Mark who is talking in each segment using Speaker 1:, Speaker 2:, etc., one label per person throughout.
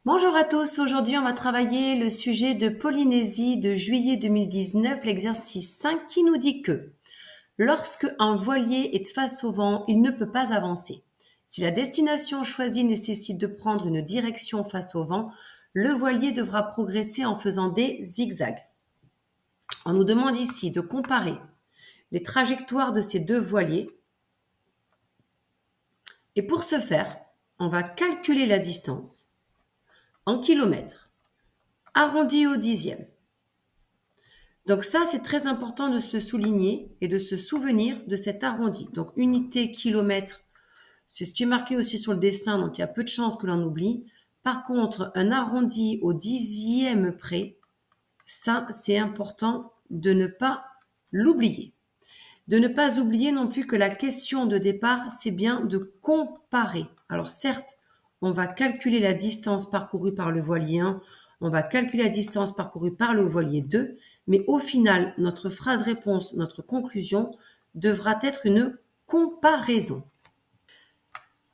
Speaker 1: Bonjour à tous, aujourd'hui on va travailler le sujet de Polynésie de juillet 2019, l'exercice 5 qui nous dit que lorsque un voilier est face au vent, il ne peut pas avancer. Si la destination choisie nécessite de prendre une direction face au vent, le voilier devra progresser en faisant des zigzags. On nous demande ici de comparer les trajectoires de ces deux voiliers et pour ce faire, on va calculer la distance en kilomètres, arrondi au dixième. Donc ça, c'est très important de se souligner et de se souvenir de cet arrondi. Donc unité kilomètre, c'est ce qui est marqué aussi sur le dessin, donc il y a peu de chances que l'on oublie. Par contre, un arrondi au dixième près, ça, c'est important de ne pas l'oublier. De ne pas oublier non plus que la question de départ, c'est bien de comparer. Alors certes, on va calculer la distance parcourue par le voilier 1, on va calculer la distance parcourue par le voilier 2, mais au final, notre phrase-réponse, notre conclusion devra être une comparaison.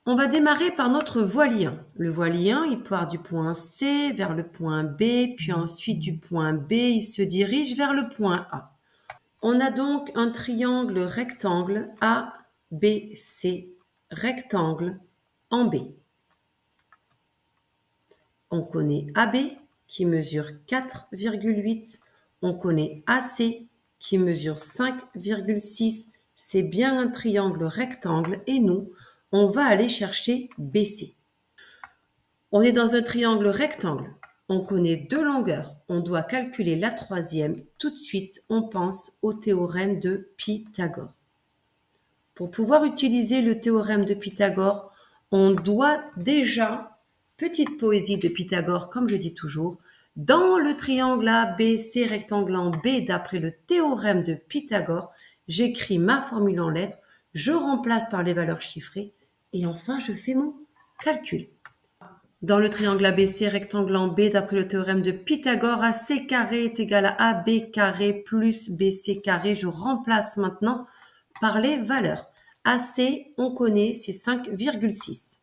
Speaker 1: On va démarrer par notre voilier 1. Le voilier 1, il part du point C vers le point B, puis ensuite du point B, il se dirige vers le point A. On a donc un triangle rectangle ABC, rectangle en B. On connaît AB qui mesure 4,8. On connaît AC qui mesure 5,6. C'est bien un triangle rectangle et nous, on va aller chercher BC. On est dans un triangle rectangle. On connaît deux longueurs. On doit calculer la troisième. Tout de suite, on pense au théorème de Pythagore. Pour pouvoir utiliser le théorème de Pythagore, on doit déjà, petite poésie de Pythagore, comme je dis toujours, dans le triangle ABC rectangle en B, d'après le théorème de Pythagore, j'écris ma formule en lettres, je remplace par les valeurs chiffrées et enfin je fais mon calcul. Dans le triangle ABC rectangle en B, d'après le théorème de Pythagore, AC carré est égal à AB carré plus BC carré. Je remplace maintenant par les valeurs. AC, on connaît, c'est 5,6.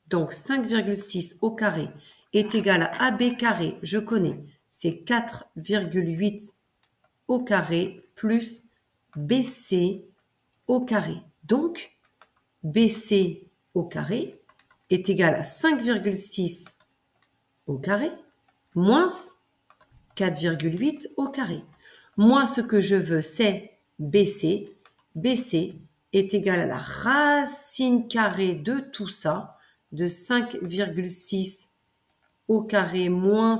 Speaker 1: Donc 5,6 au carré est égal à AB carré, je connais, c'est 4,8 au carré plus BC au carré. Donc, BC au carré est égal à 5,6 au carré moins 4,8 au carré. Moi, ce que je veux, c'est BC. BC est égal à la racine carrée de tout ça, de 5,6 au carré moins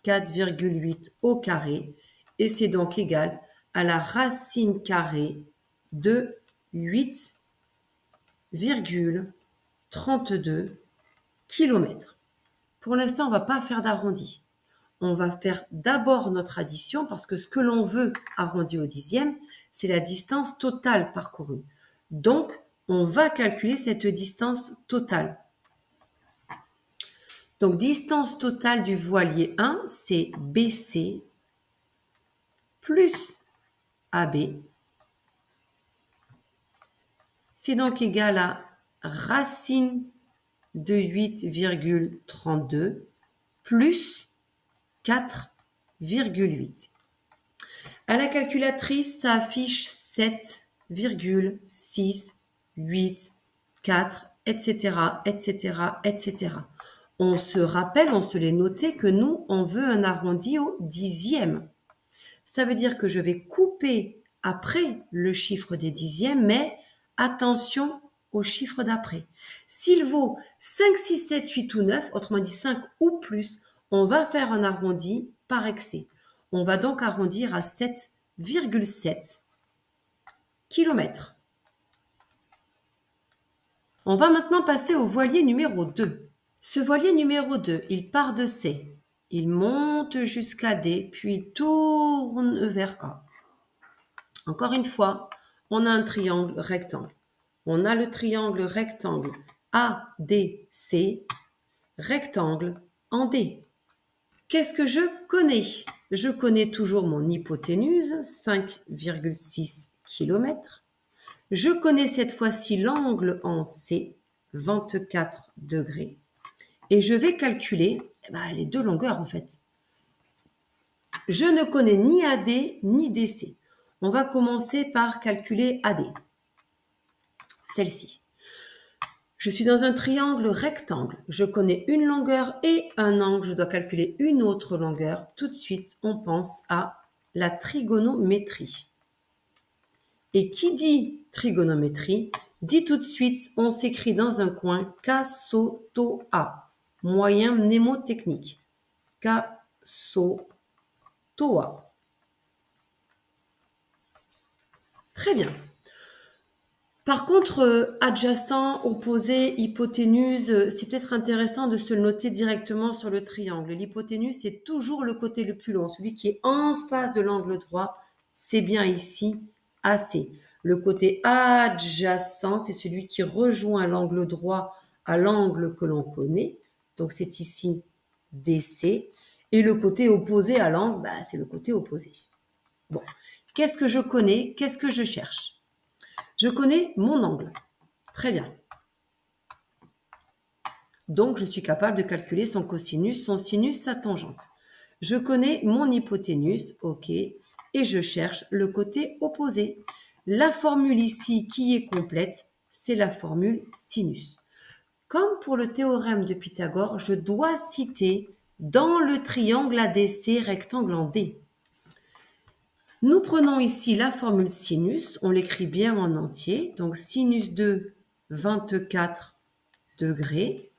Speaker 1: 4,8 au carré. Et c'est donc égal à la racine carrée de 8,32 km. Pour l'instant, on ne va pas faire d'arrondi. On va faire d'abord notre addition parce que ce que l'on veut arrondi au dixième, c'est la distance totale parcourue. Donc, on va calculer cette distance totale. Donc, distance totale du voilier 1, c'est BC plus AB. C'est donc égal à racine de 8,32 plus 4,8. À la calculatrice, ça affiche 7,684, etc., etc., etc. On se rappelle, on se l'est noté que nous, on veut un arrondi au dixième. Ça veut dire que je vais couper après le chiffre des dixièmes, mais attention au chiffre d'après. S'il vaut 5, 6, 7, 8 ou 9, autrement dit 5 ou plus, on va faire un arrondi par excès. On va donc arrondir à 7,7 km. On va maintenant passer au voilier numéro 2. Ce voilier numéro 2, il part de C. Il monte jusqu'à D, puis tourne vers A. Encore une fois, on a un triangle rectangle. On a le triangle rectangle ADC, rectangle en D. Qu'est-ce que je connais? Je connais toujours mon hypoténuse, 5,6 km. Je connais cette fois-ci l'angle en C, 24 degrés. Et je vais calculer les deux longueurs en fait. Je ne connais ni AD ni DC. On va commencer par calculer AD. Celle-ci. Je suis dans un triangle rectangle. Je connais une longueur et un angle. Je dois calculer une autre longueur. Tout de suite, on pense à la trigonométrie. Et qui dit trigonométrie, dit tout de suite, on s'écrit dans un coin CASOTOA, moyen mnémotechnique. CASOTOA. Très bien. Par contre, adjacent, opposé, hypoténuse, c'est peut-être intéressant de se le noter directement sur le triangle. L'hypoténuse, c'est toujours le côté le plus long. Celui qui est en face de l'angle droit, c'est bien ici AC. Le côté adjacent, c'est celui qui rejoint l'angle droit à l'angle que l'on connaît. Donc, c'est ici DC. Et le côté opposé à l'angle, c'est le côté opposé. Bon, qu'est-ce que je connais? Qu'est-ce que je cherche? Je connais mon angle. Très bien. Donc, je suis capable de calculer son cosinus, son sinus, sa tangente. Je connais mon hypoténuse, ok, et je cherche le côté opposé. La formule ici qui est complète, c'est la formule sinus. Comme pour le théorème de Pythagore, je dois citer dans le triangle ADC rectangle en D. Nous prenons ici la formule sinus, on l'écrit bien en entier. Donc, sinus de 24 degrés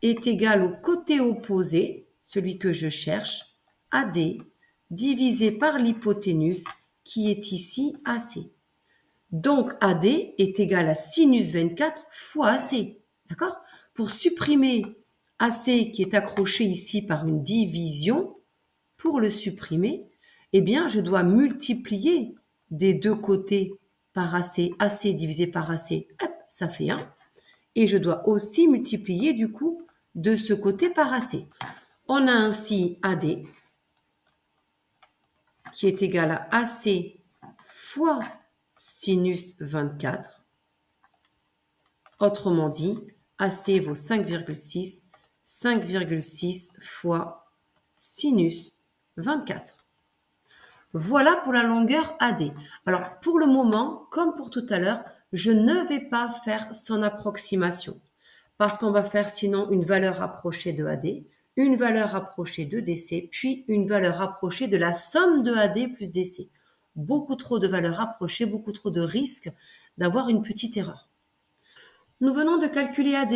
Speaker 1: est égal au côté opposé, celui que je cherche, AD, divisé par l'hypoténuse qui est ici AC. Donc, AD est égal à sinus 24 fois AC. D'accord? Pour supprimer AC qui est accroché ici par une division, pour le supprimer, eh bien, je dois multiplier des deux côtés par AC. AC divisé par AC, hop, ça fait 1. Et je dois aussi multiplier, du coup, de ce côté par AC. On a ainsi AD qui est égal à AC fois sinus 24. Autrement dit, AC vaut 5,6. 5,6 fois sinus 24. Voilà pour la longueur AD. Alors, pour le moment, comme pour tout à l'heure, je ne vais pas faire son approximation parce qu'on va faire sinon une valeur rapprochée de AD, une valeur rapprochée de DC, puis une valeur rapprochée de la somme de AD plus DC. Beaucoup trop de valeurs rapprochées, beaucoup trop de risques d'avoir une petite erreur. Nous venons de calculer AD.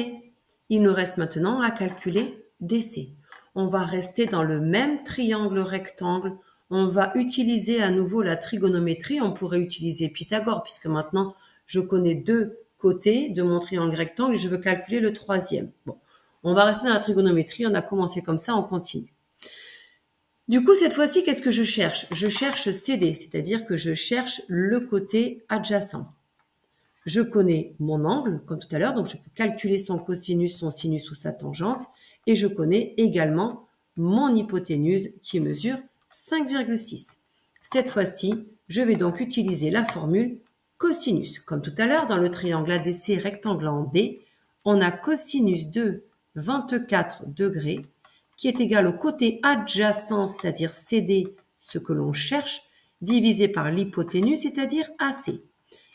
Speaker 1: Il nous reste maintenant à calculer DC. On va rester dans le même triangle rectangle. On va utiliser à nouveau la trigonométrie. On pourrait utiliser Pythagore puisque maintenant, je connais deux côtés de mon triangle rectangle et je veux calculer le troisième. Bon, on va rester dans la trigonométrie. On a commencé comme ça, on continue. Du coup, cette fois-ci, qu'est-ce que je cherche? Je cherche CD, c'est-à-dire que je cherche le côté adjacent. Je connais mon angle, comme tout à l'heure, donc je peux calculer son cosinus, son sinus ou sa tangente. Et je connais également mon hypoténuse qui mesure 5,6. Cette fois-ci, je vais donc utiliser la formule cosinus. Comme tout à l'heure, dans le triangle ADC rectangle en D, on a cosinus de 24 degrés qui est égal au côté adjacent, c'est-à-dire CD, ce que l'on cherche, divisé par l'hypoténuse, c'est-à-dire AC.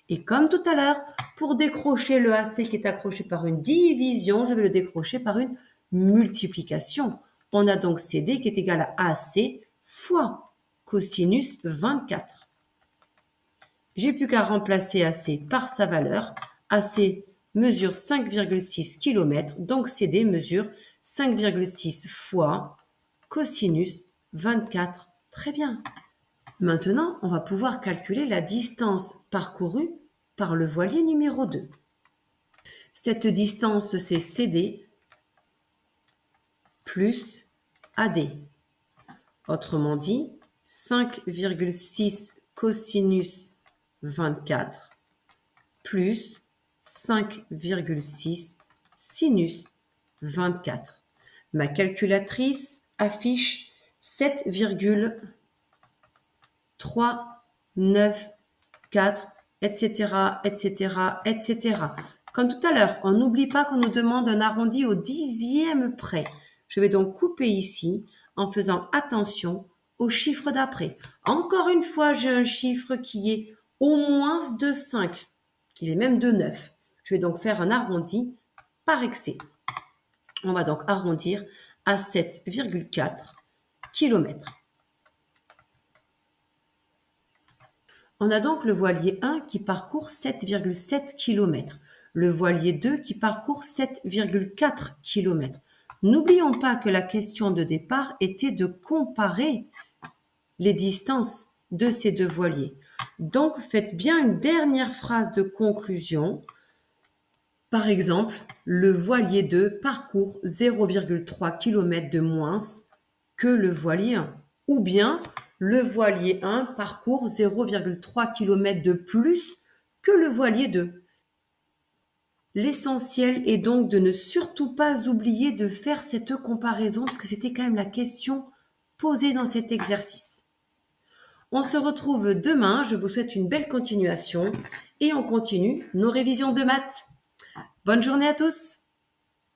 Speaker 1: Et comme tout à l'heure, pour décrocher le AC qui est accroché par une division, je vais le décrocher par une multiplication. On a donc CD qui est égal à AC fois cosinus 24. J'ai plus qu'à remplacer AC par sa valeur. AC mesure 5,6 km, donc CD mesure 5,6 fois cosinus 24. Très bien. Maintenant, on va pouvoir calculer la distance parcourue par le voilier numéro 2. Cette distance, c'est CD plus AD. Autrement dit, 5,6 cosinus 24 plus 5,6 sinus 24. Ma calculatrice affiche 7,3, 9, 4, etc., etc., etc. Comme tout à l'heure, on n'oublie pas qu'on nous demande un arrondi au 10e près. Je vais donc couper ici en faisant attention au chiffre d'après. Encore une fois, j'ai un chiffre qui est au moins de 5. Il est même de 9. Je vais donc faire un arrondi par excès. On va donc arrondir à 7,4 km. On a donc le voilier 1 qui parcourt 7,7 km, le voilier 2 qui parcourt 7,4 km. N'oublions pas que la question de départ était de comparer les distances de ces deux voiliers. Donc, faites bien une dernière phrase de conclusion. Par exemple, le voilier 2 parcourt 0,3 km de moins que le voilier 1. Ou bien, le voilier 1 parcourt 0,3 km de plus que le voilier 2. L'essentiel est donc de ne surtout pas oublier de faire cette comparaison parce que c'était quand même la question posée dans cet exercice. On se retrouve demain, je vous souhaite une belle continuation et on continue nos révisions de maths. Bonne journée à tous!